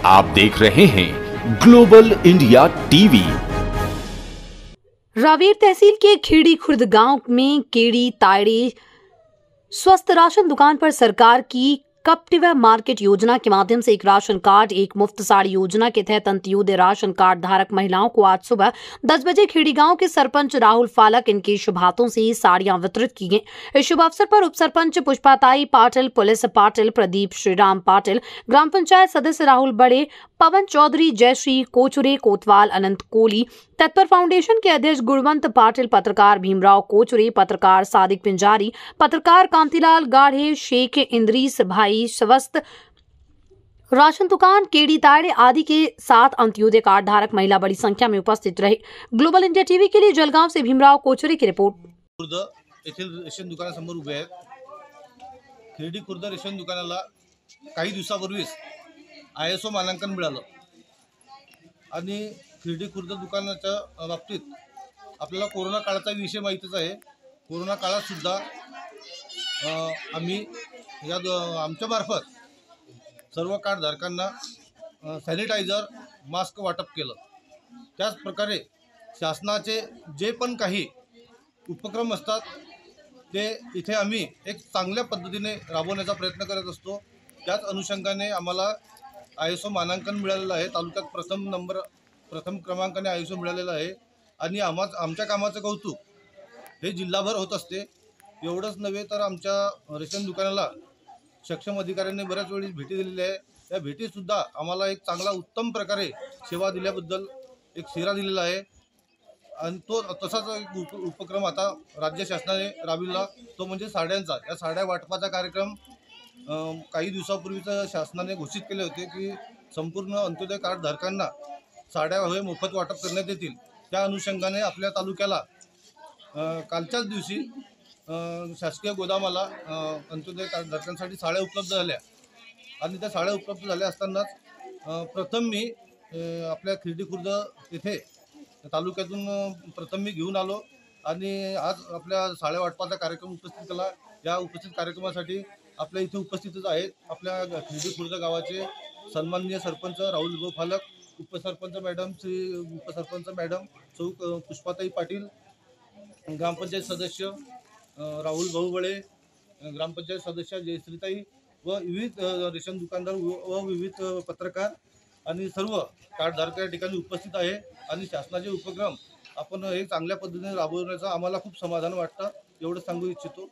आप देख रहे हैं ग्लोबल इंडिया टीवी। रावेर तहसील के खेड़ी खुर्द गांव में केड़ी तायड़े स्वस्थ राशन दुकान पर सरकार की कप्टिवा मार्केट योजना के माध्यम से एक राशन कार्ड एक मुफ्त साड़ी योजना के तहत अंत्योदय राशन कार्ड धारक महिलाओं को आज सुबह 10 बजे खेड़ी गांव के सरपंच राहुल फालक इनके शुभ हाथों से साड़ियां वितरित की गईं। इस शुभ अवसर पर उप सरपंच पुष्पाताई पाटिल, पुलिस पाटिल, प्रदीप श्रीराम पाटिल, ग्राम पंचायत सदस्य राहुल बड़े, पवन चौधरी, जयश्री कोचुरे, कोतवाल, अनंत कोली, तत्पर फाउंडेशन के अध्यक्ष गुणवंत पाटिल, पत्रकार भीमराव कोचुरे, पत्रकार सादिक पिंजारी, पत्रकार कांतिलाल गाढ़े, शेख इंद्रीस भाई स्वस्थ राशन दुकान केड़ी तायड़े आदि के साथ अंत्योदय कार्ड धारक महिला बड़ी संख्या में उपस्थित रहे। ग्लोबल इंडिया टीवी के लिए जलगांव से भीमराव कोचुरे की रिपोर्ट। खुर्द येथील रेशन दुकानासमोर उभे आहेत। खेडी खुर्द रेशन दुकानाला काही दिवसापूर्वीच ISO मानांकन मिळालं आणि खेडी खुर्द दुकानाच्या बाबतीत आपल्याला कोरोना काळाचा विषय माहितीच आहे। कोरोना काळात सुद्धा आम्ही या आमच्या मार्फत सर्व कार्ड धारकांना सॅनिटायझर, मास्क वाटप केलं। त्याच प्रकारे शासनाचे जे पण काही उपक्रम असतात ते इथे आम्ही एक चांगल्या पद्धतीने राबवण्याचा प्रयत्न करत असतो। त्याच अनुषंगाने आम्हाला ISO मानांकन मिळालेलं आहे। तालुक्यात प्रथम क्रमांकाने ISO मिळालेलं आहे आणि आमच्या कामाचं कौतुक हे जिल्हाभर होत असते। एवढंच नव्हे तर आमच्या रेशन दुकानाला सक्षम अधिकाऱ्यांनी बऱ्याच वेळी भेटी दिलेल्या आहे। त्या भेटीसुद्धा आम्हाला एक चांगला उत्तम प्रकारे सेवा दिल्याबद्दल एक शिरा दिलेला आहे आणि तो तसाच एक उपक्रम आता राज्य शासनाने राबविला, तो म्हणजे साड्यांचा। या साड्या वाटपाचा कार्यक्रम काही दिवसापूर्वीच शासनाने घोषित केले होते की संपूर्ण अंत्योदय कार्ड धारकांना साड्या हे मोफत वाटप करण्यात येतील। त्या अनुषंगाने आपल्या तालुक्याला कालच्याच दिवशी शासकीय गोदामाला अंत्योदय कार्ड धारकांसाठी साड्या उपलब्ध झाल्या आणि त्या साड्या उपलब्ध झाल्या असतानाच प्रथम मी आपल्या खेडी खुर्द येथे तालुक्यातून प्रथम मी घेऊन आलो आणि आज आपल्या साड्या वाटपाचा कार्यक्रम उपस्थित केला। या उपस्थित कार्यक्रमासाठी आपल्या इथे उपस्थितच आहेत आपल्या खेडी खुर्द गावाचे सन्माननीय सरपंच राहुल भाऊ फालक, उपसरपंच मॅडम सौ पुष्पाताई पाटील, ग्रामपंचायत सदस्य राहुल भाऊ बळे, ग्रामपंचायत सदस्य जयश्रीताई व विविध रेशन दुकानदार व विविध पत्रकार आणि सर्व कार्डधारक या ठिकाणी उपस्थित आहे आणि शासनाचे उपक्रम आपण हे चांगल्या पद्धतीने राबवण्याचा आम्हाला खूप समाधान वाटतं। एवढं सांगू इच्छितो।